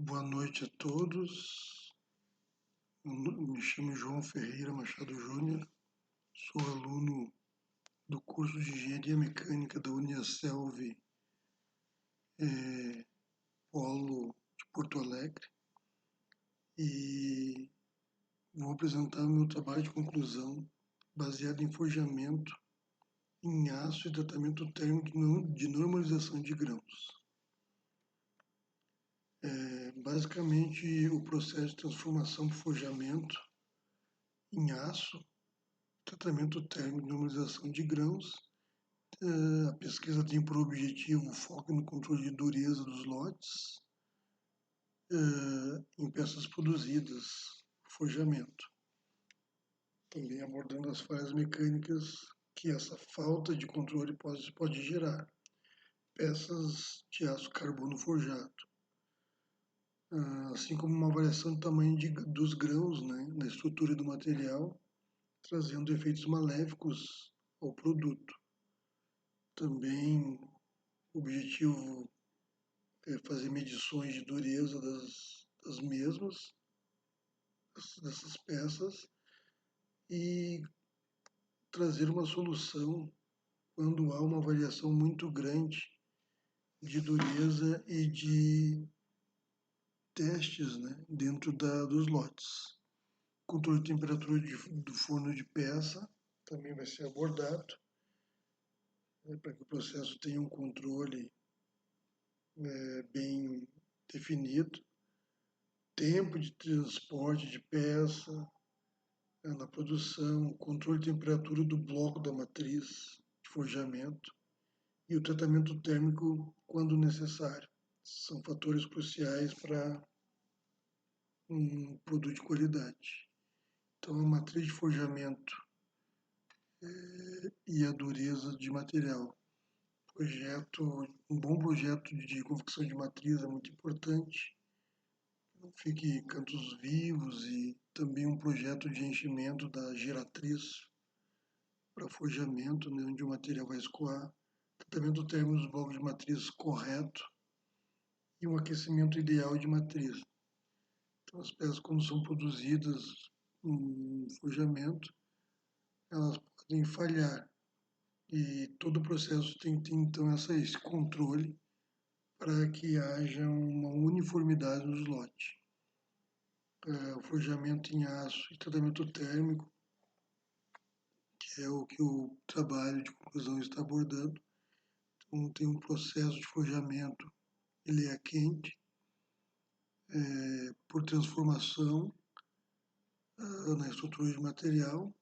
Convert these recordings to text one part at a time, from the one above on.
Boa noite a todos. Me chamo João Ferreira Machado Júnior, sou aluno do curso de Engenharia Mecânica da Uniaselv, Polo de Porto Alegre, e vou apresentar o meu trabalho de conclusão baseado em forjamento em aço e tratamento térmico de normalização de grãos. Basicamente, o processo de transformação por forjamento em aço, tratamento térmico de normalização de grãos. A pesquisa tem por objetivo o foco no controle de dureza dos lotes em peças produzidas por forjamento. Também abordando as falhas mecânicas que essa falta de controle pode gerar. Peças de aço carbono forjado. Assim como uma variação do tamanho dos grãos, né, na estrutura do material, trazendo efeitos maléficos ao produto. Também o objetivo é fazer medições de dureza das mesmas, dessas peças, e trazer uma solução quando há uma variação muito grande de dureza e de testes, né, dentro dos lotes. Controle de temperatura do forno de peça também vai ser abordado, né, para que o processo tenha um controle bem definido. Tempo de transporte de peça na produção, controle de temperatura do bloco da matriz de forjamento e o tratamento térmico quando necessário. São fatores cruciais para um produto de qualidade. Então, a matriz de forjamento e a dureza de material. Um bom projeto de confecção de matriz é muito importante. Não fique cantos vivos, e também um projeto de enchimento da geratriz para forjamento, né, onde o material vai escoar, tratamento térmico dos blocos de matriz correto e um aquecimento ideal de matriz. Então, as peças, quando são produzidas em forjamento, elas podem falhar, e todo o processo tem que ter, então, esse controle para que haja uma uniformidade nos lotes. O forjamento em aço e tratamento térmico, que é o que o trabalho de conclusão está abordando. Então, tem um processo de forjamento, ele é quente, por transformação na estrutura de material,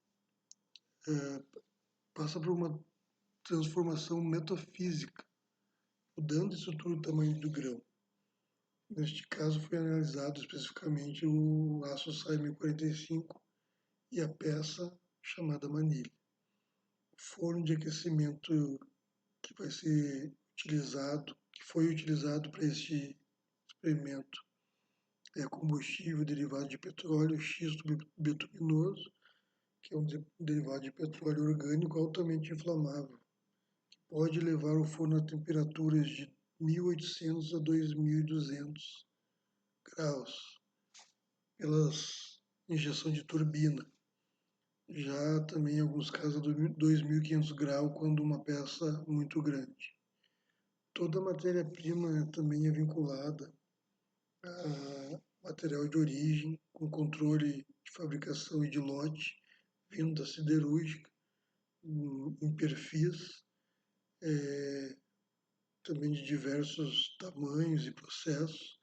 passa por uma transformação metafísica, mudando a estrutura do tamanho do grão. Neste caso, foi analisado especificamente o aço SAI 1045 e a peça chamada manilha. O forno de aquecimento que vai ser utilizado, que foi utilizado para este experimento, é combustível derivado de petróleo xisto bituminoso, que é um derivado de petróleo orgânico altamente inflamável, que pode levar o forno a temperaturas de 1800 a 2200 graus, pela injeção de turbina. Já também em alguns casos a 2500 graus quando uma peça muito grande. Toda a matéria-prima também é vinculada a material de origem, com controle de fabricação e de lote, vindo da siderúrgica, em perfis, também de diversos tamanhos e processos.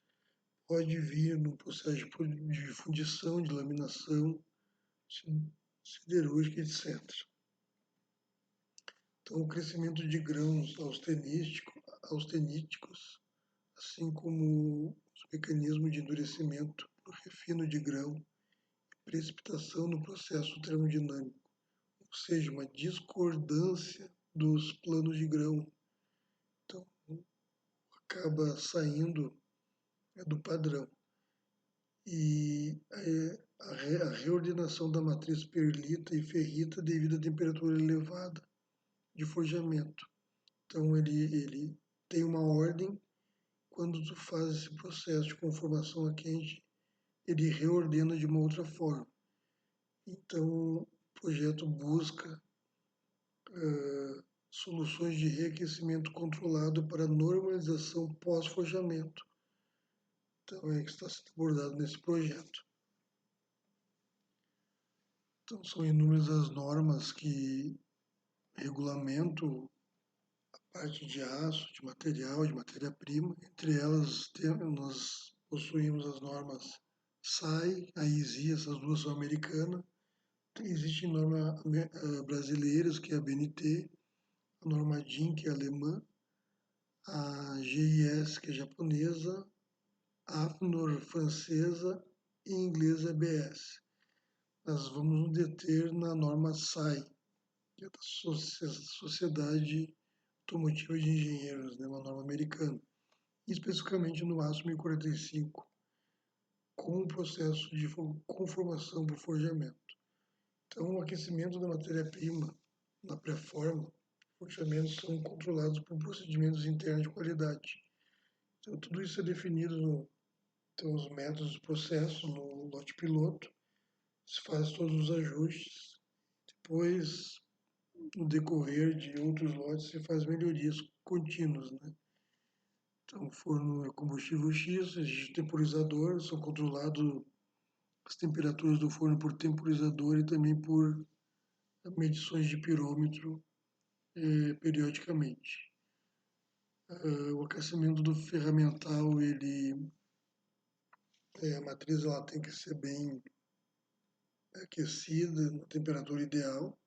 Pode vir no processo de fundição, de laminação, siderúrgica, etc. Então, o crescimento de grãos austeníticos, assim como os mecanismos de endurecimento por refino de grão, precipitação no processo termodinâmico, ou seja, uma discordância dos planos de grão. Então, acaba saindo do padrão. E a reordenação da matriz perlita e ferrita devido à temperatura elevada de forjamento. Então, ele tem uma ordem quando tu faz esse processo de conformação a quente, ele reordena de uma outra forma. Então, o projeto busca soluções de reaquecimento controlado para normalização pós-forjamento. Então, é que está sendo abordado nesse projeto. Então, são inúmeras as normas que regulamentam a parte de aço, de material, de matéria-prima. Entre elas, nós possuímos as normas SAI, a ISI, essas duas são americanas. Existem normas brasileiras, que é a BNT, a norma DIN, que é alemã, a GIS, que é japonesa, a AFNOR francesa e inglesa BS. Nós vamos nos deter na norma SAI, que é da Sociedade Automotiva de Engenheiros, né, uma norma americana, especificamente no aço 1045, com o processo de conformação por forjamento. Então, o aquecimento da matéria-prima na pré-forma, forjamentos são controlados por procedimentos internos de qualidade. Então, tudo isso é definido então, os métodos do processo no lote piloto, se faz todos os ajustes, depois, no decorrer de outros lotes, se faz melhorias contínuas, né? Então, forno é combustível X, existe temporizador, são controlados as temperaturas do forno por temporizador e também por medições de pirômetro periodicamente. O aquecimento do ferramental, a matriz ela tem que ser bem aquecida na temperatura ideal,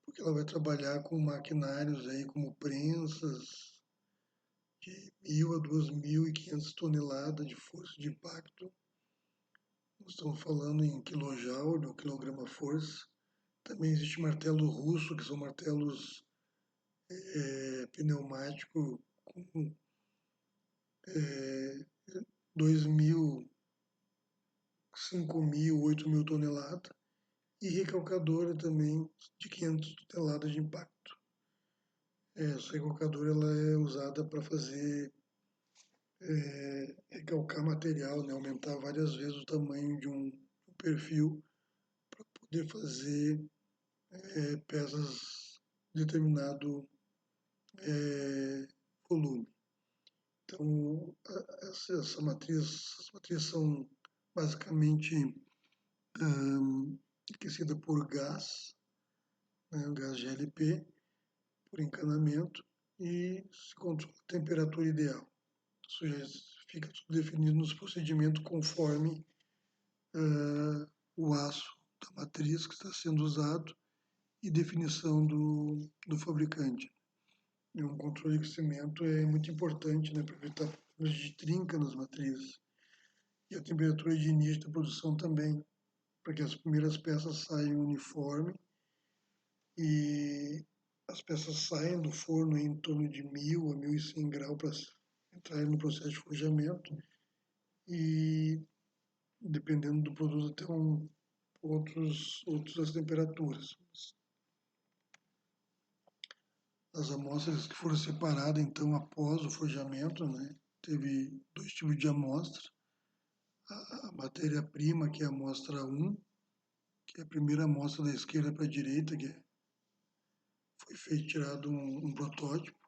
porque ela vai trabalhar com maquinários aí como prensas de 1.000 a 2.500 toneladas de força de impacto. Nós estamos falando em quilojoule ou quilograma-força. Também existe martelo russo, que são martelos pneumáticos com 2.000, 5.000, 8.000 toneladas. E recalcadora também de 500 toneladas de impacto. Essa recalcadora ela é usada para fazer recalcar material, né? Aumentar várias vezes o tamanho de um perfil para poder fazer peças de determinado volume. Então, as matrizes são basicamente aquecidas por gás, né? O gás GLP, por encanamento, e se controla a temperatura ideal. Isso já fica tudo definido nos procedimentos conforme o aço da matriz que está sendo usado e definição do fabricante. E um controle de aquecimento é muito importante, né, para evitar problemas de trinca nas matrizes. E a temperatura de início da produção também, para que as primeiras peças saiam uniforme e as peças saem do forno em torno de 1.000 a 1.100 graus para entrarem no processo de forjamento e, dependendo do produto, até outras temperaturas. As amostras que foram separadas, então, após o forjamento, né, teve dois tipos de amostra. A matéria-prima, que é a amostra 1, que é a primeira amostra da esquerda para a direita, foi tirado um protótipo.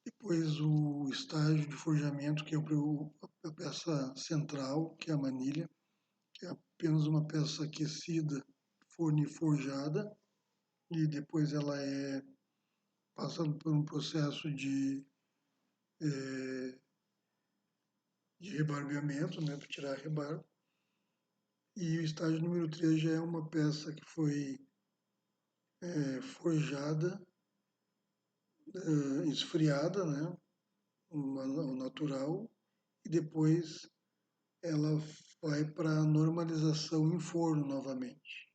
Depois o estágio de forjamento, que é a peça central, que é a manilha, que é apenas uma peça aquecida, forjada, e depois ela passa por um processo de rebarbeamento, né, para tirar a rebarba. E o estágio número 3 já é uma peça que foi forjada, esfriada, né, o natural, e depois ela vai para a normalização em forno novamente.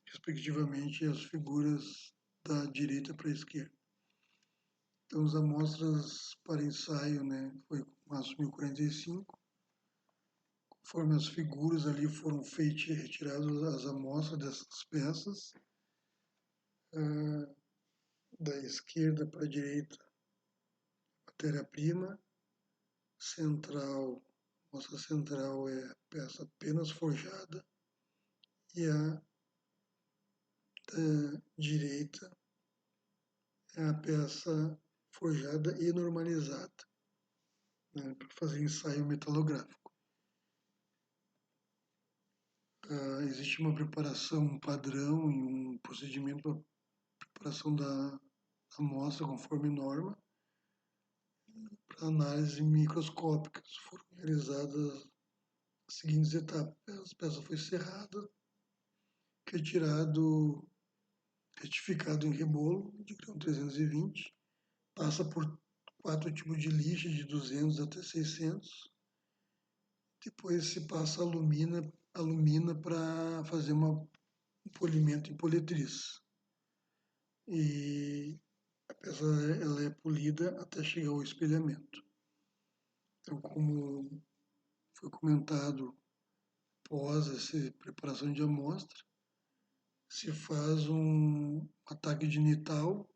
Respectivamente, as figuras da direita para a esquerda. Então, as amostras para ensaio, né, foi com aço 1045. Conforme as figuras ali foram retiradas as amostras dessas peças, da esquerda para a direita, matéria-prima, central, amostra central é a peça apenas forjada e a direita é a peça forjada e normalizada, né, para fazer ensaio metalográfico. Existe uma preparação, um padrão e um procedimento para preparação da amostra conforme norma para análise microscópica. Foram realizadas as seguintes etapas. A peça foi serrada, retirado, retificado em rebolo de grão 320, passa por 4 tipos de lixa de 200 até 600, depois se passa alumina para fazer um polimento em politriz. E a peça ela é polida até chegar ao espelhamento. Então, como foi comentado, após essa preparação de amostra, se faz um ataque de nital,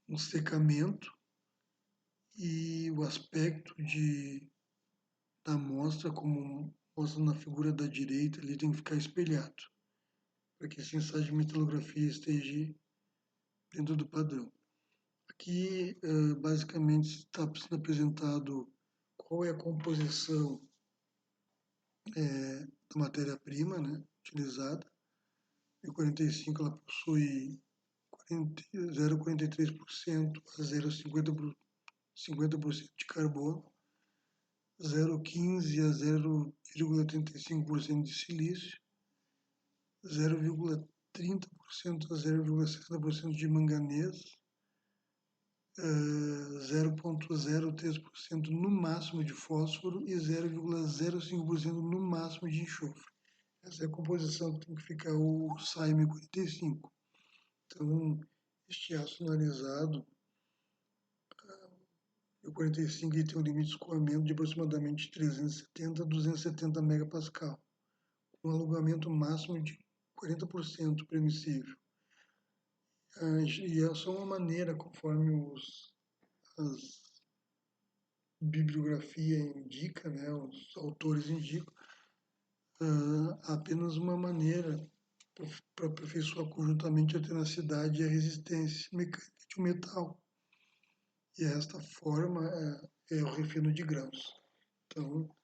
um secamento e o aspecto da amostra, como mostra na figura da direita, ele tem que ficar espelhado, para que esse ensaio de metalografia esteja dentro do padrão. Aqui, basicamente, está sendo apresentado qual é a composição da matéria-prima, né, utilizada. A 45 ela possui 0,43% a 0,50% de carbono, 0,15 a 0,35% de silício, 0,30% a 0,60% de manganês, 0,03% no máximo de fósforo e 0,05% no máximo de enxofre. Essa é a composição que tem que ficar o SAIM 45. Então, este ácido analisado, o 45 tem um limite de escoamento de aproximadamente 370 a 270 megapascal, com um alongamento máximo de 40% permissível. E é só uma maneira, conforme as bibliografia indica, né, os autores indicam, apenas uma maneira para aperfeiçoar conjuntamente a tenacidade e a resistência mecânica de um metal. E esta forma é o refino de grãos. Então, a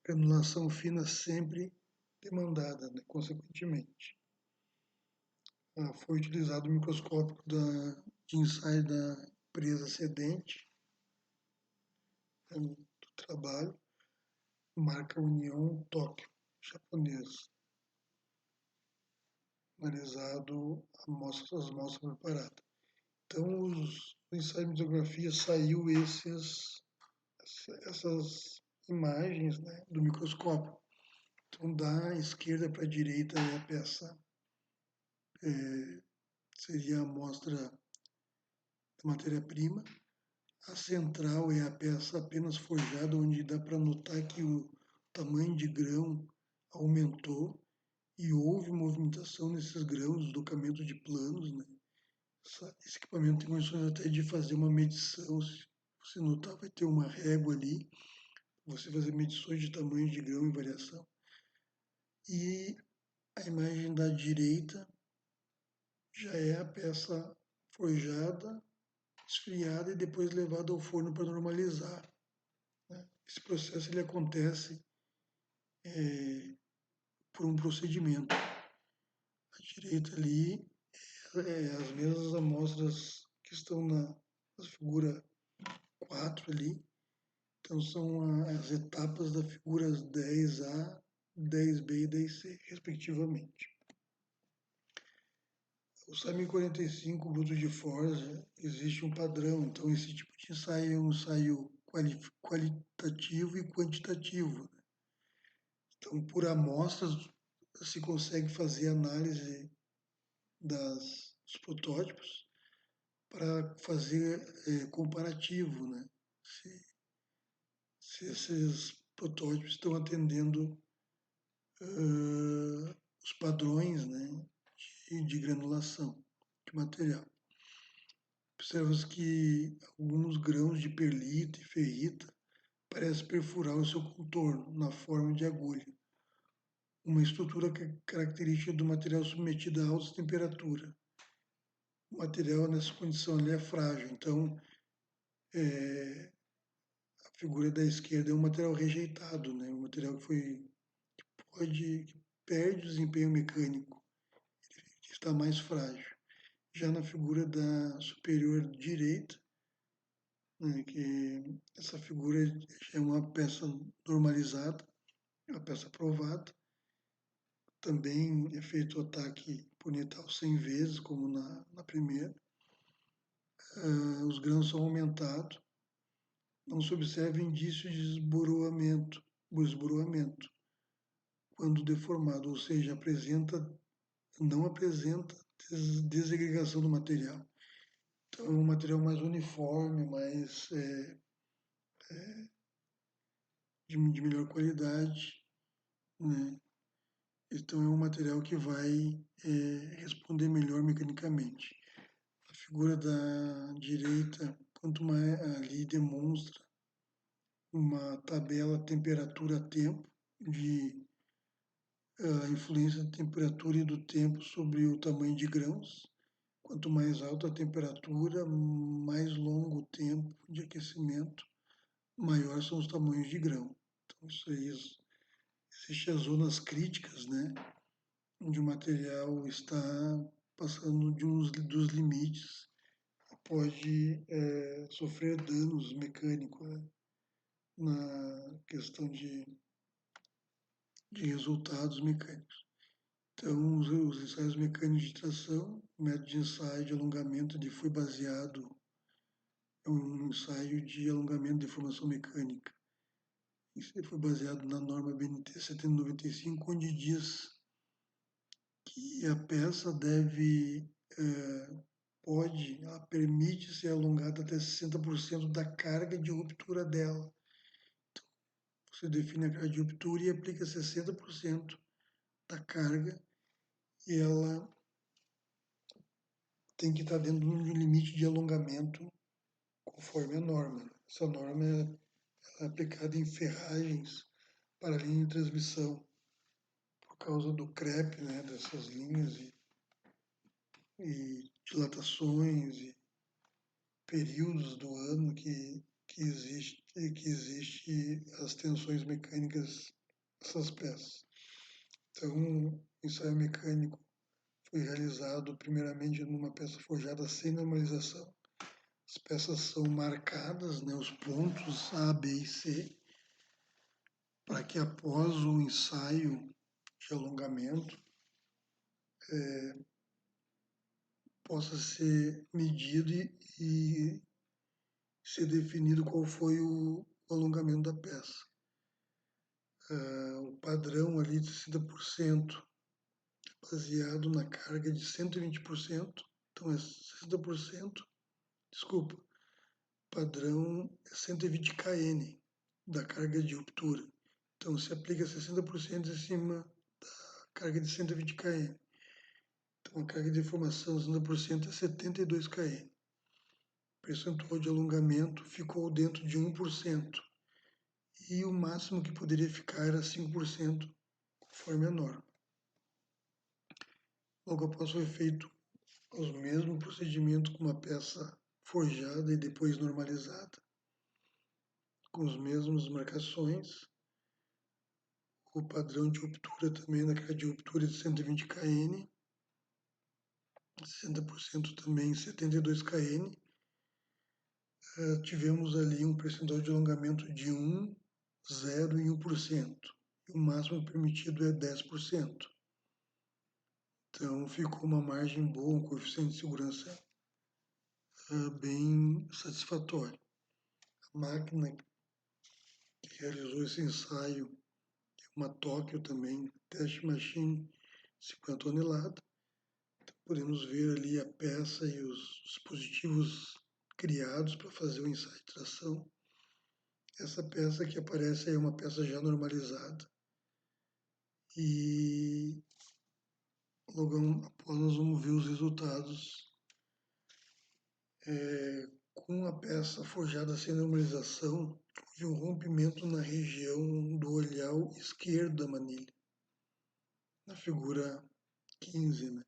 granulação fina sempre demandada, né, consequentemente. Foi utilizado o microscópio de ensaio da empresa Sedente, do trabalho, marca União Tóquio, japonês, analisado as amostras preparadas. Então, o ensaio de litografia saiu essas imagens, né, do microscópio. Então, da esquerda para a direita é a peça, seria a amostra da matéria-prima. A central é a peça apenas forjada, onde dá para notar que o tamanho de grão aumentou e houve movimentação nesses grãos, deslocamento de planos, né? Esse equipamento tem condições até de fazer uma medição, se você notar, vai ter uma régua ali, você fazer medições de tamanho de grão e variação. E a imagem da direita já é a peça forjada, esfriada e depois levada ao forno para normalizar, né? Esse processo ele acontece por um procedimento. À direita ali, as mesmas amostras que estão na figura 4 ali, então são as etapas da figuras 10A, 10B e 10C, respectivamente. O SAMI 45 bruto de forja, existe um padrão, então esse tipo de ensaio é um ensaio qualitativo e quantitativo, né? Então, por amostras, se consegue fazer análise dos protótipos para fazer comparativo, né? Se esses protótipos estão atendendo os padrões, né, de granulação de material. observa-se que alguns grãos de perlita e ferrita parecem perfurar o seu contorno na forma de agulha, uma estrutura característica do material submetido a altas temperaturas. O material nessa condição ele é frágil, então a figura da esquerda é um material rejeitado, né? Um material que perde o desempenho mecânico, que está mais frágil. Já na figura da superior direita, né, que essa figura já é uma peça normalizada, uma peça aprovada. Também é feito o ataque punital 100 vezes, como na primeira. Os grãos são aumentados. Não se observa indício de esboroamento, quando deformado, ou seja, não apresenta desagregação do material. Então é um material mais uniforme, mais de melhor qualidade, né? Então é um material que vai responder melhor mecanicamente. A figura da direita, quanto mais ali demonstra uma tabela temperatura-tempo de influência da temperatura e do tempo sobre o tamanho de grãos. Quanto mais alta a temperatura, mais longo o tempo de aquecimento, maior são os tamanhos de grão. Então isso aí, existem as zonas críticas, né, onde o material está passando dos limites, pode sofrer danos mecânicos, né, na questão de resultados mecânicos. Então, os ensaios mecânicos de tração, o método de ensaio de alongamento foi baseado em um ensaio de alongamento de deformação mecânica. Isso foi baseado na norma BNT 795, onde diz que a peça ela permite ser alongada até 60% da carga de ruptura dela. Então, você define a carga de ruptura e aplica 60% da carga e ela tem que estar dentro de um limite de alongamento conforme a norma. Essa norma é aplicada em ferragens para linha de transmissão, por causa do crepe, né, dessas linhas e dilatações e períodos do ano que existe as tensões mecânicas dessas peças. Então, o ensaio mecânico foi realizado primeiramente numa peça forjada sem normalização. As peças são marcadas, né, os pontos A, B e C, para que após o ensaio de alongamento possa ser medido e ser definido qual foi o alongamento da peça. O padrão ali de 60% baseado na carga de 120%, então é 60%, desculpa, padrão é 120 kN da carga de ruptura. Então se aplica 60% em cima da carga de 120 kN. Então a carga de deformação 60% é 72 kN. O percentual de alongamento ficou dentro de 1%. E o máximo que poderia ficar era 5%, conforme a norma. Logo após foi feito os mesmos procedimentos com uma peça forjada e depois normalizada, com as mesmas marcações. O padrão de ruptura também na carga de ruptura de 120 kN, 60% também 72 kN. Tivemos ali um percentual de alongamento de 1, 0 e 1%. E o máximo permitido é 10%. Então ficou uma margem boa, um coeficiente de segurança bem satisfatório. A máquina que realizou esse ensaio é uma Tóquio também, test machine 50 toneladas. Então, podemos ver ali a peça e os dispositivos criados para fazer o ensaio de tração. Essa peça que aparece aí é uma peça já normalizada. E logo após nós vamos ver os resultados Com a peça forjada sem normalização, houve um rompimento na região do olhar esquerdo da manilha, na figura 15, né?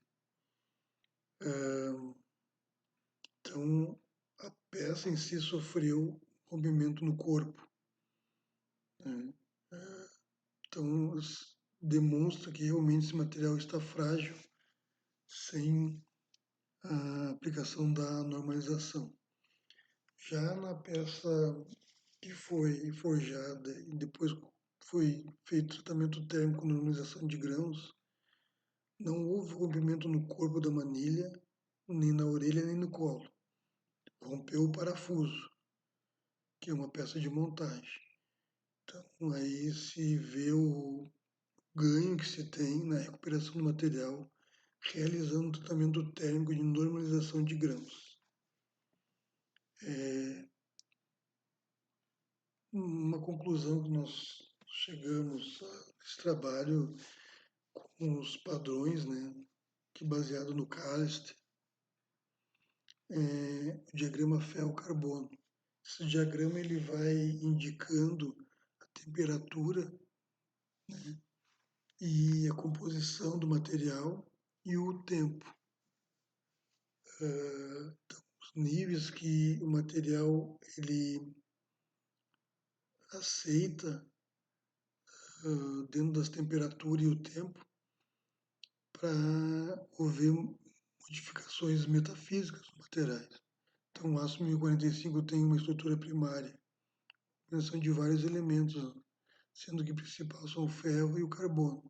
Então, a peça em si sofreu rompimento no corpo, né? Então, demonstra que realmente esse material está frágil sem a aplicação da normalização. Já na peça que foi forjada e depois foi feito tratamento térmico com normalização de grãos, não houve rompimento no corpo da manilha, nem na orelha, nem no colo. Rompeu o parafuso, que é uma peça de montagem. Então, aí se vê o ganho que se tem na recuperação do material, realizando o tratamento térmico de normalização de grãos. Uma conclusão que nós chegamos a esse trabalho com os padrões, né, que baseado no CAST, o diagrama ferro-carbono. Esse diagrama ele vai indicando a temperatura, né, e a composição do material e o tempo. Então, os níveis que o material ele aceita dentro das temperaturas e o tempo para haver modificações metafísicas dos materiais. Então, o aço 1045 tem uma estrutura primária, combinação de vários elementos, sendo que o principal são o ferro e o carbono.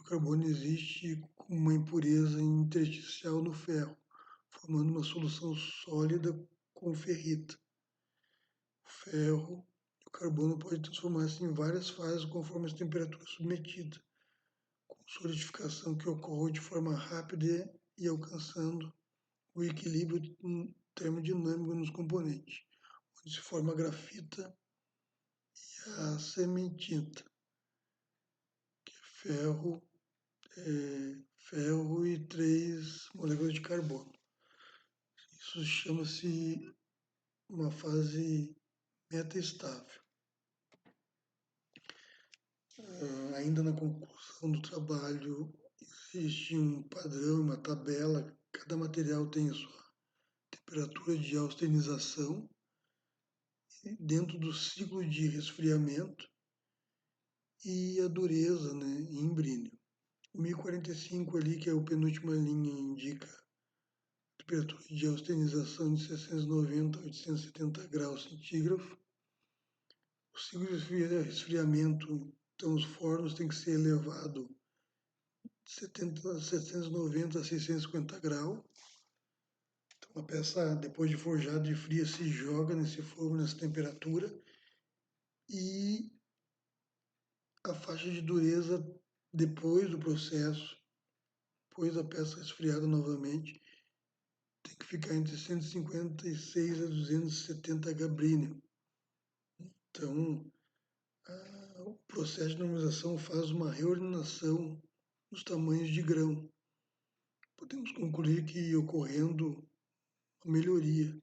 O carbono existe com uma impureza intersticial no ferro, formando uma solução sólida com ferrita. O ferro e o carbono podem transformar-se em várias fases conforme as temperaturas submetidas, com solidificação que ocorre de forma rápida e alcançando o equilíbrio termodinâmico nos componentes, onde se forma a grafita e a semi-tinta, que é ferro e 3 moléculas de carbono. Isso chama-se uma fase metaestável. Ainda na conclusão do trabalho, existe um padrão, uma tabela, cada material tem a sua temperatura de austenitização dentro do ciclo de resfriamento e a dureza, né, em brínio. O 1045 ali, que é a penúltima linha, indica temperatura de austenitização de 690 a 870 graus centígrados. O ciclo de resfriamento, então os fornos têm que ser elevado de 790 a 650 graus. Então a peça, depois de forjada e fria, se joga nesse forno, nessa temperatura, e a faixa de dureza depois do processo, depois da peça resfriada novamente, tem que ficar entre 156 a 270 Gabrínio. Então, o processo de normalização faz uma reordenação dos tamanhos de grão. Podemos concluir que ocorrendo uma melhoria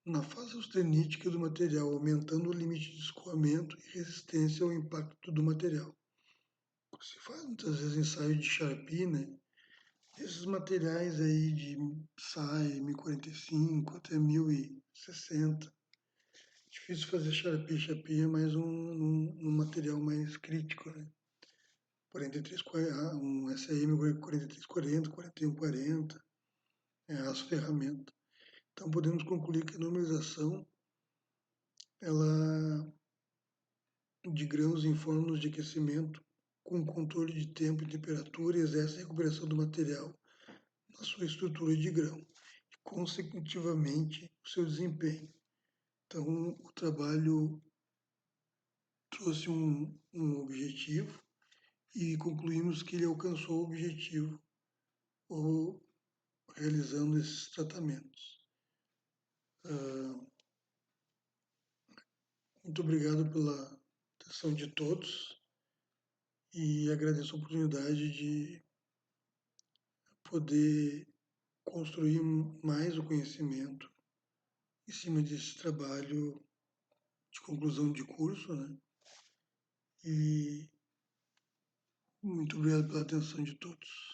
na fase austenítica do material, aumentando o limite de escoamento e resistência ao impacto do material. Se faz muitas vezes ensaio de Sharpie, né? Esses materiais aí de SAI 1045 até 1060. Difícil fazer Sharpie. Sharpie é mais um material mais crítico, né? 43, um SAM 4340, 4140, as ferramentas. Então podemos concluir que a normalização ela de grãos em fornos de aquecimento com controle de tempo e temperatura exerce a recuperação do material na sua estrutura de grão e, consecutivamente, o seu desempenho. Então, o trabalho trouxe um objetivo e concluímos que ele alcançou o objetivo ou realizando esses tratamentos. Muito obrigado pela atenção de todos e agradeço a oportunidade de poder construir mais o conhecimento em cima desse trabalho de conclusão de curso, né? E muito obrigado pela atenção de todos.